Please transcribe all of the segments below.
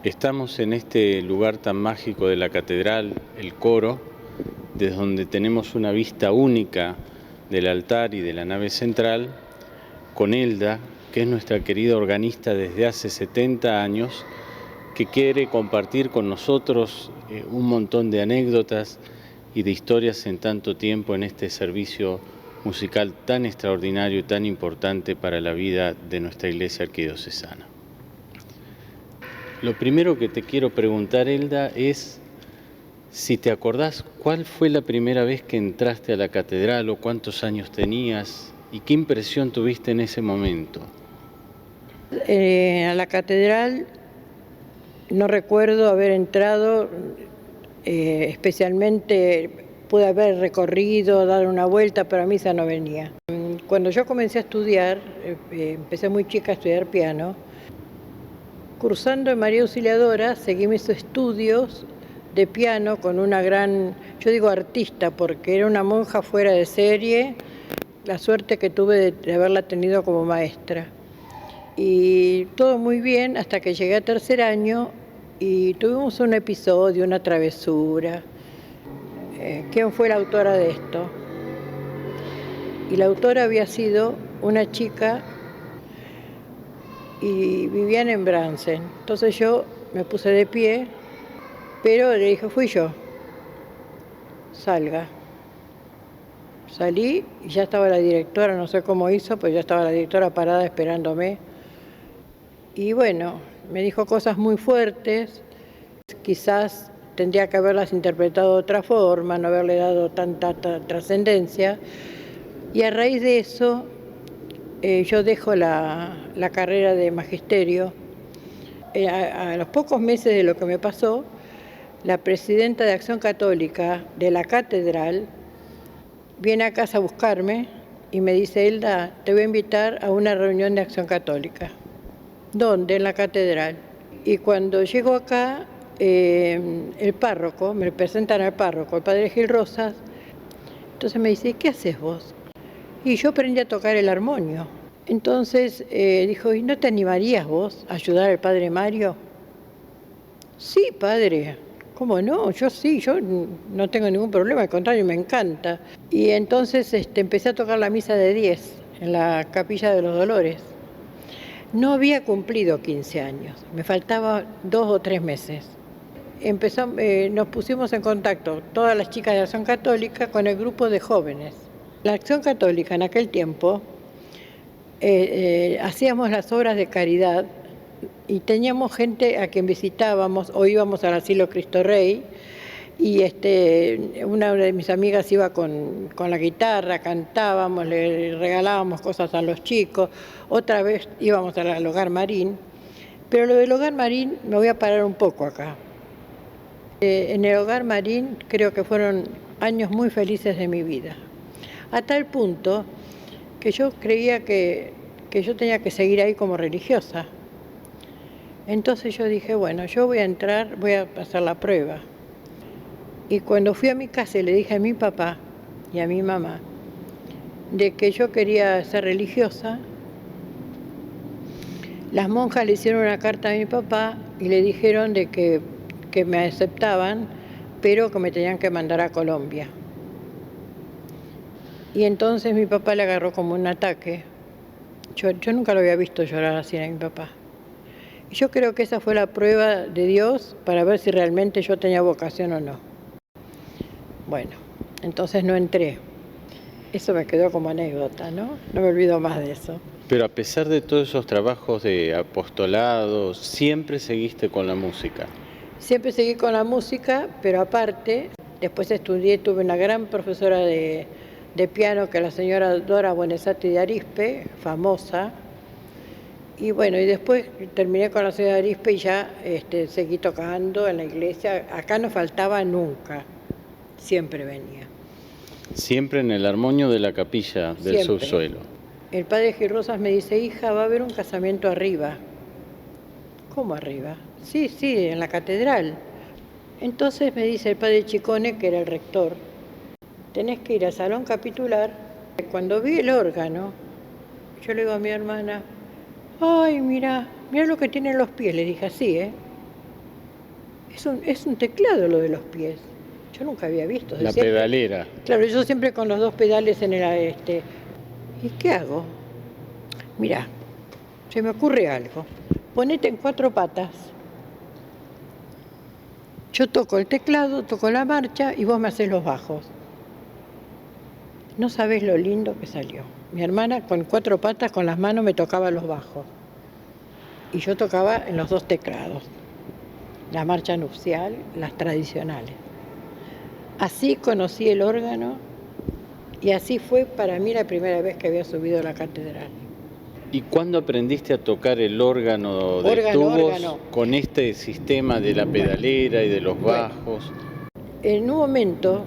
Estamos en este lugar tan mágico de la catedral, el coro, desde donde tenemos una vista única del altar y de la nave central, con Elda, que es nuestra querida organista desde hace 70 años, que quiere compartir con nosotros un montón de anécdotas y de historias en tanto tiempo en este servicio musical tan extraordinario y tan importante para la vida de nuestra iglesia arquidiocesana. Lo primero que te quiero preguntar, Elda, es si te acordás cuál fue la primera vez que entraste a la catedral o cuántos años tenías y qué impresión tuviste en ese momento. A la catedral no recuerdo haber entrado, especialmente pude haber recorrido, dar una vuelta, pero a misa no venía. Cuando yo comencé a estudiar, empecé muy chica a estudiar piano, cursando en María Auxiliadora, seguí mis estudios de piano con una gran, yo digo artista, porque era una monja fuera de serie, la suerte que tuve de haberla tenido como maestra. Y todo muy bien hasta que llegué a tercer año y tuvimos un episodio, una travesura. ¿Quién fue la autora de esto? Y la autora había sido una chica y vivían en Bransen. Entonces yo me puse de pie, pero le dije, fui yo, salga. Salí y ya estaba la directora, no sé cómo hizo, pero ya estaba la directora parada esperándome. Y bueno, me dijo cosas muy fuertes, quizás tendría que haberlas interpretado de otra forma, no haberle dado tanta trascendencia. Y a raíz de eso, yo dejo la carrera de magisterio. A los pocos meses de lo que me pasó, la presidenta de Acción Católica de la catedral viene a casa a buscarme y me dice, Elda, te voy a invitar a una reunión de Acción Católica. ¿Dónde? En la catedral. Y cuando llego acá, el párroco, me presentan al párroco, el padre Gil Rosas, entonces me dice, ¿qué haces vos? Y yo aprendí a tocar el armonio. Entonces dijo, ¿y no te animarías vos a ayudar al padre Mario? Sí, padre, ¿cómo no? Yo sí, yo no tengo ningún problema, al contrario, me encanta. Y entonces empecé a tocar la misa de 10 en la Capilla de los Dolores. No había cumplido 15 años, me faltaba 2 o 3 meses. Nos pusimos en contacto, todas las chicas de Acción Católica, con el grupo de jóvenes. La Acción Católica en aquel tiempo hacíamos las obras de caridad y teníamos gente a quien visitábamos o íbamos al asilo Cristo Rey y una de mis amigas iba con la guitarra, cantábamos, le regalábamos cosas a los chicos, otra vez íbamos al Hogar Marín, pero lo del Hogar Marín me voy a parar un poco acá. En el Hogar Marín creo que fueron años muy felices de mi vida, a tal punto que yo creía que yo tenía que seguir ahí como religiosa. Entonces yo dije, bueno, yo voy a entrar, voy a pasar la prueba. Y cuando fui a mi casa y le dije a mi papá y a mi mamá de que yo quería ser religiosa, las monjas le hicieron una carta a mi papá y le dijeron de que me aceptaban, pero que me tenían que mandar a Colombia. Y entonces mi papá le agarró como un ataque. Yo nunca lo había visto llorar así a mi papá. Y yo creo que esa fue la prueba de Dios para ver si realmente yo tenía vocación o no. Bueno, entonces no entré. Eso me quedó como anécdota, ¿no? No me olvido más de eso. Pero a pesar de todos esos trabajos de apostolado, siempre seguiste con la música. Siempre seguí con la música, pero aparte, después tuve una gran profesora de piano, que es la señora Dora Buenesati de Arispe, famosa. Y bueno, y después terminé con la señora de Arispe y ya seguí tocando en la iglesia. Acá no faltaba nunca, siempre venía. Siempre en el armonio de la capilla del Siempre. subsuelo. El padre Gil Rosas me dice, hija, va a haber un casamiento arriba. ¿Cómo arriba? Sí, en la catedral. Entonces me dice el padre Chicone, que era el rector, tenés que ir al salón capitular. Cuando vi el órgano, yo le digo a mi hermana, ay, mira lo que tienen los pies, le dije así, Es un teclado lo de los pies. Yo nunca había visto. La pedalera. Claro, yo siempre con los dos pedales en el... ¿Y qué hago? Mirá, se me ocurre algo. Ponete en 4 patas. Yo toco el teclado, toco la marcha y vos me haces los bajos. No sabés lo lindo que salió. Mi hermana con 4 patas, con las manos, me tocaba los bajos. Y yo tocaba en los 2 teclados. La marcha nupcial, las tradicionales. Así conocí el órgano y así fue para mí la primera vez que había subido a la catedral. ¿Y cuándo aprendiste a tocar el órgano de tubos con este sistema de la pedalera y de los bajos? En un momento,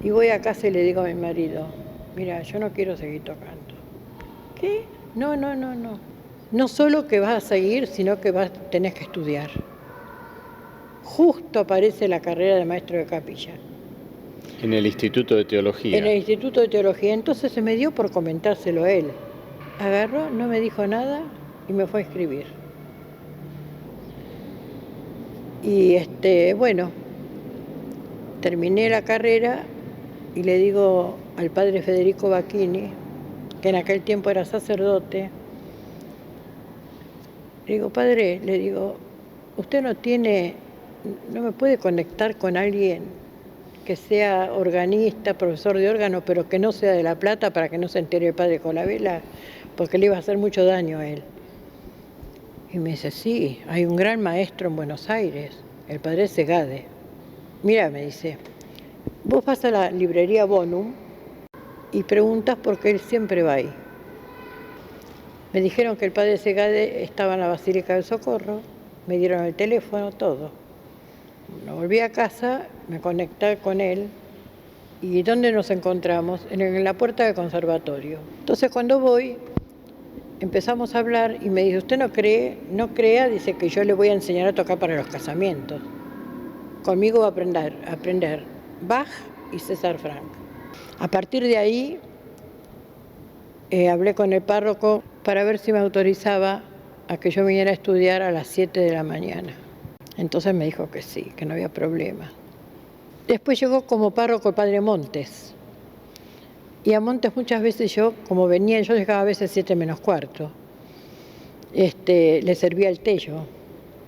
y voy a casa y le digo a mi marido, mira, yo no quiero seguir tocando. ¿Qué? No. No solo que vas a seguir, sino que tenés que estudiar. Justo aparece la carrera de maestro de capilla. En el Instituto de Teología. En el Instituto de Teología. Entonces se me dio por comentárselo a él. Agarró, no me dijo nada y me fue a inscribir. Y bueno, terminé la carrera y le digo al padre Federico Bacchini, que en aquel tiempo era sacerdote, le digo, padre, usted no me puede conectar con alguien que sea organista, profesor de órgano, pero que no sea de La Plata para que no se entere el padre Colabela, porque le iba a hacer mucho daño a él. Y me dice, sí, hay un gran maestro en Buenos Aires, el padre Segade. Mira, me dice, vos vas a la librería Bonum y preguntas por qué él siempre va ahí. Me dijeron que el padre Segade estaba en la Basílica del Socorro, me dieron el teléfono, todo. Bueno, volví a casa, me conecté con él. ¿Y dónde nos encontramos? En la puerta del conservatorio. Entonces cuando voy, empezamos a hablar y me dice, usted no crea, dice que yo le voy a enseñar a tocar para los casamientos. Conmigo va a aprender Bach y César Franck. A partir de ahí, hablé con el párroco para ver si me autorizaba a que yo viniera a estudiar a las 7 de la mañana. Entonces me dijo que sí, que no había problema. Después llegó como párroco el padre Montes. Y a Montes muchas veces yo llegaba a veces 7 menos cuarto. Le servía el tello.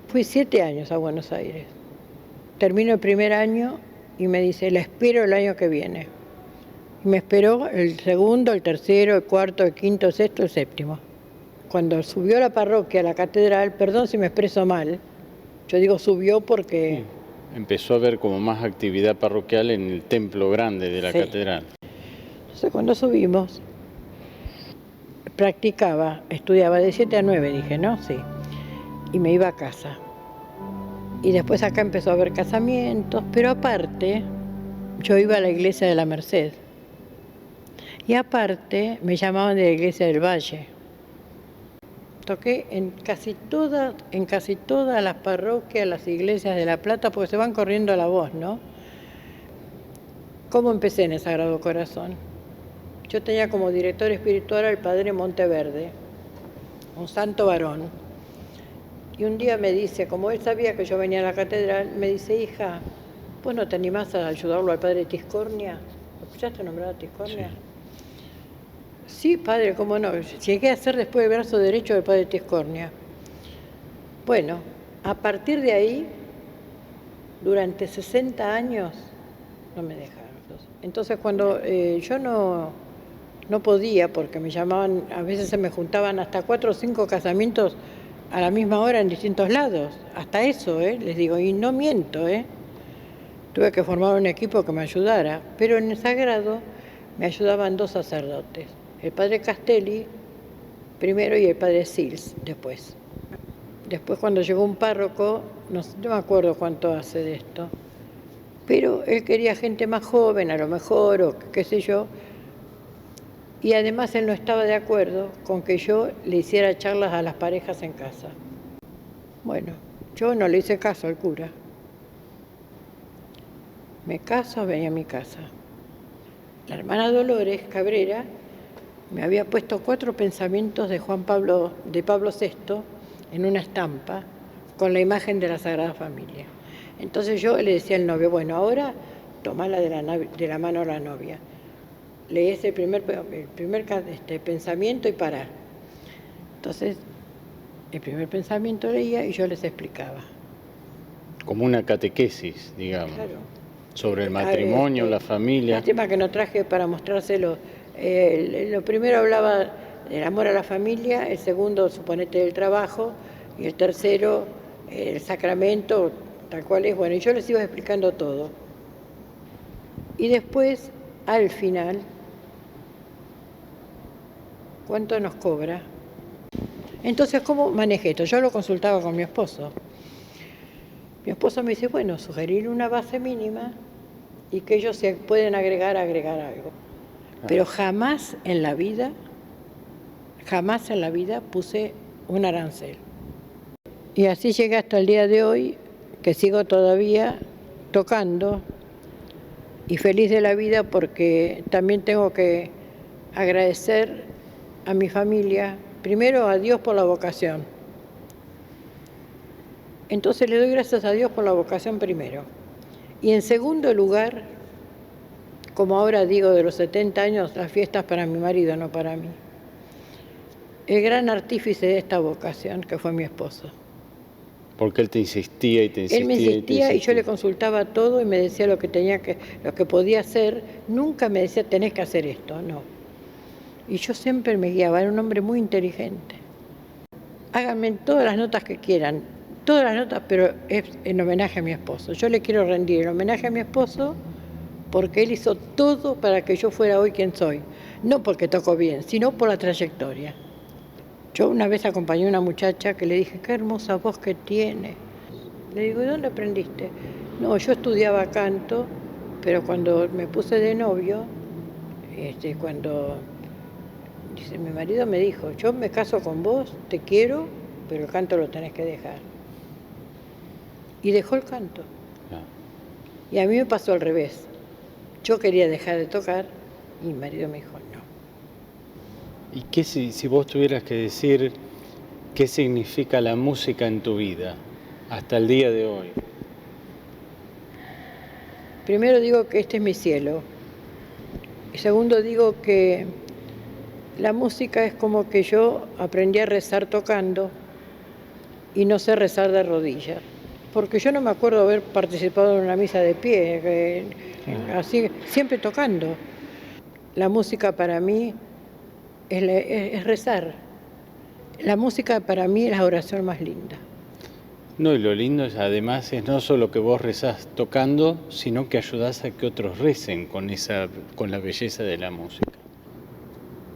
Fui 7 años a Buenos Aires. Termino el primer año y me dice, la espero el año que viene. Y me esperó el segundo, el tercero, el cuarto, el quinto, el sexto, el séptimo. Cuando subió la parroquia a la catedral, perdón si me expreso mal, yo digo subió porque... Sí. Empezó a haber como más actividad parroquial en el templo grande de la catedral. Entonces cuando subimos, estudiaba de 7 a 9, dije, ¿no? Sí. Y me iba a casa. Y después acá empezó a haber casamientos, pero aparte, yo iba a la iglesia de la Merced. Y aparte, me llamaban de la iglesia del Valle. Toqué en casi todas las parroquias, las iglesias de La Plata, porque se van corriendo la voz, ¿no? ¿Cómo empecé en el Sagrado Corazón? Yo tenía como director espiritual al padre Monteverde, un santo varón. Y un día me dice, como él sabía que yo venía a la catedral, me dice, hija, ¿vos no te animás a ayudarlo al padre Tiscornia? ¿Escuchaste nombrar a Tiscornia? Sí. Sí, padre, cómo no. Llegué a ser después el brazo derecho del padre Tiscornia. Bueno, a partir de ahí, durante 60 años, no me dejaron. Entonces, cuando yo no podía, porque me llamaban, a veces se me juntaban hasta 4 o 5 casamientos a la misma hora en distintos lados. Hasta eso, les digo, y no miento, Tuve que formar un equipo que me ayudara, pero en el sagrado me ayudaban 2 sacerdotes. El padre Castelli primero y el padre Sils después. Después cuando llegó un párroco, no me acuerdo cuánto hace de esto, pero él quería gente más joven a lo mejor, o qué sé yo, y además él no estaba de acuerdo con que yo le hiciera charlas a las parejas en casa. Bueno, yo no le hice caso al cura. Me caso, venía a mi casa. La hermana Dolores Cabrera me había puesto 4 pensamientos de Pablo VI en una estampa con la imagen de la Sagrada Familia. Entonces yo le decía al novio, bueno, ahora tomala de la mano a la novia. Lees el primer pensamiento y pará. Entonces, el primer pensamiento leía y yo les explicaba. Como una catequesis, digamos, Claro. sobre el matrimonio, la familia. Lástima que no traje para mostrárselo. Lo primero hablaba del amor a la familia, el segundo, suponete, del trabajo, y el tercero, el sacramento, tal cual es. Bueno, y yo les iba explicando todo. Y después, al final, ¿cuánto nos cobra? Entonces, ¿cómo manejé esto? Yo lo consultaba con mi esposo. Mi esposo me dice, bueno, sugerir una base mínima y que ellos se pueden agregar algo. Pero jamás en la vida puse un arancel. Y así llegué hasta el día de hoy, que sigo todavía tocando y feliz de la vida, porque también tengo que agradecer a mi familia, primero a Dios por la vocación. Entonces le doy gracias a Dios por la vocación primero. Y en segundo lugar, como ahora digo de los 70 años, las fiestas para mi marido, no para mí. El gran artífice de esta vocación, que fue mi esposo. Porque él te insistía y te insistía. Él me insistía y yo le consultaba todo y me decía lo que podía hacer. Nunca me decía, tenés que hacer esto, no. Y yo siempre me guiaba, era un hombre muy inteligente. Háganme todas las notas que quieran, todas las notas, pero es en homenaje a mi esposo. Yo le quiero rendir el homenaje a mi esposo porque él hizo todo para que yo fuera hoy quien soy. No porque toco bien, sino por la trayectoria. Yo una vez acompañé a una muchacha que le dije, qué hermosa voz que tiene. Le digo, ¿y dónde aprendiste? No, yo estudiaba canto, pero cuando me puse de novio, dice, mi marido me dijo, yo me caso con vos, te quiero, pero el canto lo tenés que dejar. Y dejó el canto. Y a mí me pasó al revés. Yo quería dejar de tocar y mi marido me dijo, no. ¿Y qué si vos tuvieras que decir qué significa la música en tu vida hasta el día de hoy? Primero digo que este es mi cielo. Y segundo digo que la música es como que yo aprendí a rezar tocando y no sé rezar de rodillas. Porque yo no me acuerdo haber participado en una misa de pie, así, siempre tocando. La música para mí es rezar. La música para mí es la oración más linda. No, y lo lindo es además es no solo que vos rezás tocando, sino que ayudás a que otros recen con la belleza de la música.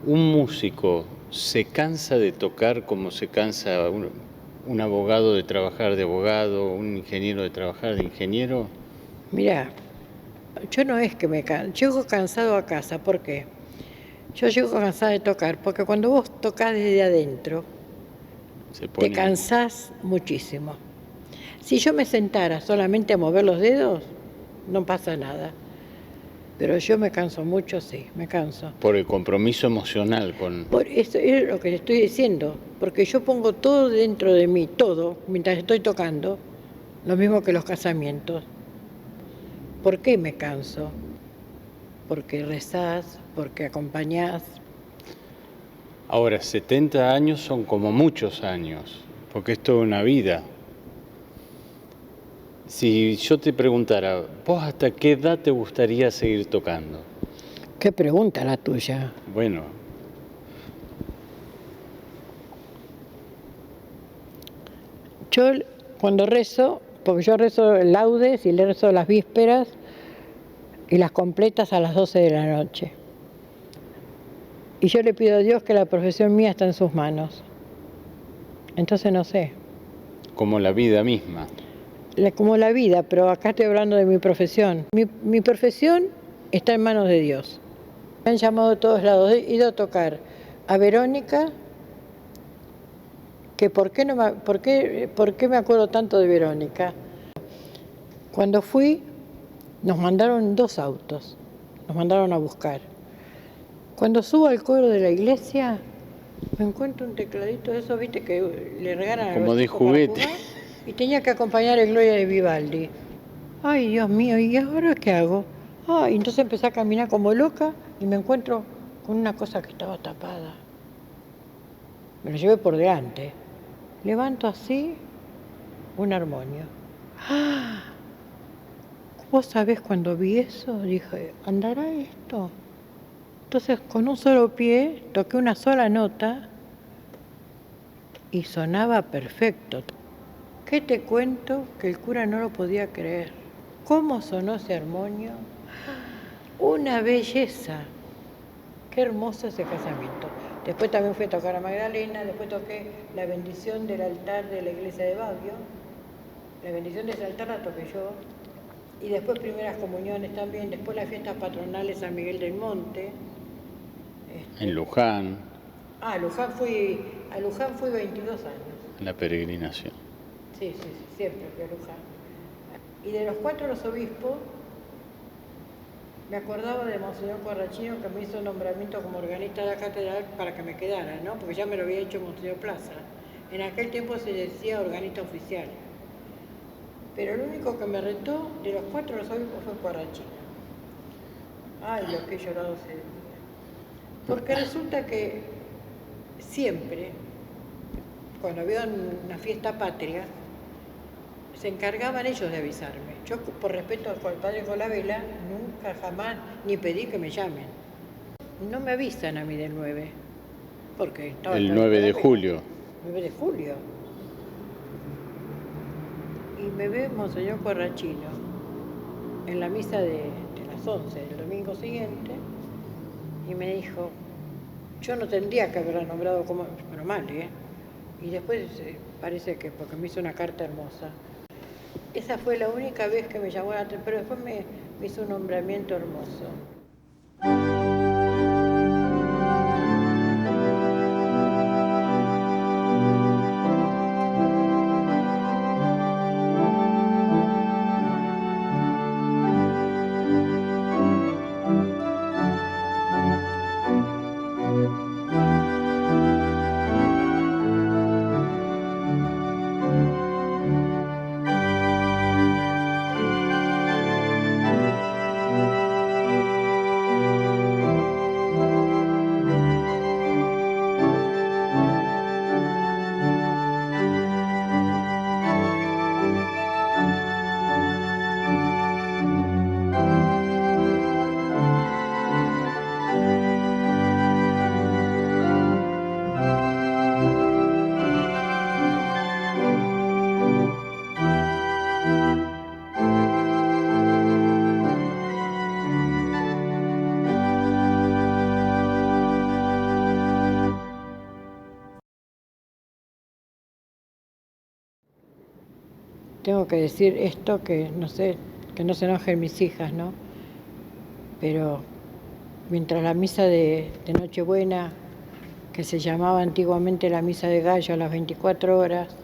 Un músico se cansa de tocar como se cansa un abogado de trabajar de abogado, un ingeniero de trabajar de ingeniero. Mirá, yo no es que llego cansado a casa. ¿Por qué? Yo llego cansada de tocar, porque cuando vos tocás desde adentro, te cansás muchísimo. Si yo me sentara solamente a mover los dedos, no pasa nada. Pero yo me canso mucho, sí, me canso. Por el compromiso emocional con... Por eso es lo que le estoy diciendo, porque yo pongo todo dentro de mí, todo, mientras estoy tocando, lo mismo que los casamientos. ¿Por qué me canso? Porque rezás, porque acompañás. Ahora, 70 años son como muchos años, porque es toda una vida. Si yo te preguntara, ¿vos hasta qué edad te gustaría seguir tocando? ¿Qué pregunta la tuya? Bueno. Yo cuando rezo, porque yo rezo laudes y le rezo las vísperas y las completas a las 12 de la noche. Y yo le pido a Dios que la profesión mía está en sus manos. Entonces no sé. Como la vida misma. Como la vida, pero acá estoy hablando de mi profesión. Mi profesión está en manos de Dios. Me han llamado de todos lados. He ido a tocar a Verónica, que ¿por qué me acuerdo tanto de Verónica? Cuando fui, nos mandaron 2 autos, nos mandaron a buscar. Cuando subo al coro de la iglesia, me encuentro un tecladito de esos, viste, que le regalan a como los de chicos para juguete. jugar. y tenía que acompañar el Gloria de Vivaldi. Ay, Dios mío, ¿y ahora qué hago? Ay, entonces empecé a caminar como loca y me encuentro con una cosa que estaba tapada. Me lo llevé por delante. Levanto así un armonio. ¡Ah! ¿Vos sabés cuando vi eso? Dije, ¿andará esto? Entonces con un solo pie toqué una sola nota y sonaba perfecto. ¿Qué te cuento? Que el cura no lo podía creer. ¿Cómo sonó ese armonio? Una belleza. Qué hermoso ese casamiento. Después también fui a tocar a Magdalena, después toqué la bendición del altar de la iglesia de Babbio. La bendición de ese altar la toqué yo. Y después primeras comuniones también, después las fiestas patronales San Miguel del Monte. En Luján. A Luján fui 22 años. La peregrinación. Sí, siempre fui a Luján. Y de los 4 los obispos, me acordaba de Monseñor Corrachino, que me hizo un nombramiento como organista de la catedral para que me quedara, ¿no? Porque ya me lo había hecho Monseñor Plaza. En aquel tiempo se decía organista oficial. Pero el único que me retó de los 4 los obispos fue Corrachino. Ay, lo que he llorado ese día. Porque resulta que siempre, cuando había una fiesta patria, se encargaban ellos de avisarme. Yo, por respeto al padre Colabela, nunca jamás ni pedí que me llamen. No me avisan a mí del 9, porque estaba el 9 de julio. 9 de julio. Y me ve Monseñor Corrachino en la misa de las 11 del domingo siguiente y me dijo, yo no tendría que haberla nombrado como, pero mal, ¿eh? Y después parece que porque me hizo una carta hermosa. Esa fue la única vez que me llamó la atención, pero después me hizo un nombramiento hermoso. Tengo que decir esto que no sé, que no se enojen mis hijas, ¿no? Pero mientras la misa de Nochebuena, que se llamaba antiguamente la misa de gallo a las 24 horas,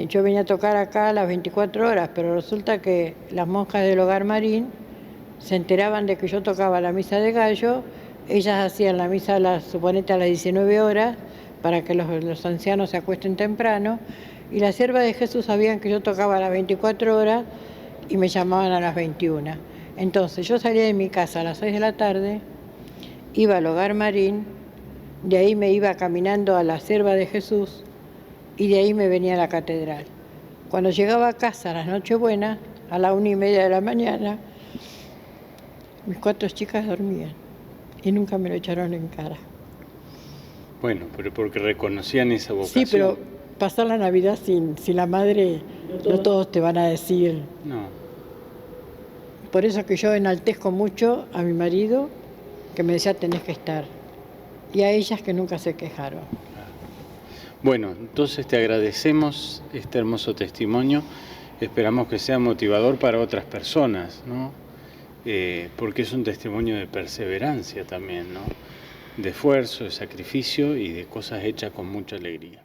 yo venía a tocar acá a las 24 horas, pero resulta que las monjas del Hogar Marín se enteraban de que yo tocaba la misa de gallo, ellas hacían la misa suponete a las 19 horas, para que los ancianos se acuesten temprano, y las siervas de Jesús sabían que yo tocaba a las 24 horas y me llamaban a las 21. Entonces yo salía de mi casa a las 6 de la tarde, iba al Hogar Marín, de ahí me iba caminando a la sierva de Jesús y de ahí me venía a la catedral. Cuando llegaba a casa a las Nochebuenas, a la 1:30 de la mañana, mis 4 chicas dormían y nunca me lo echaron en cara. Bueno, pero porque reconocían esa vocación. Sí, pero pasar la Navidad sin la madre, no todos te van a decir. No. Por eso que yo enaltezco mucho a mi marido, que me decía tenés que estar, y a ellas que nunca se quejaron. Bueno, entonces te agradecemos este hermoso testimonio, esperamos que sea motivador para otras personas, ¿no? Porque es un testimonio de perseverancia también, ¿no? De esfuerzo, de sacrificio y de cosas hechas con mucha alegría.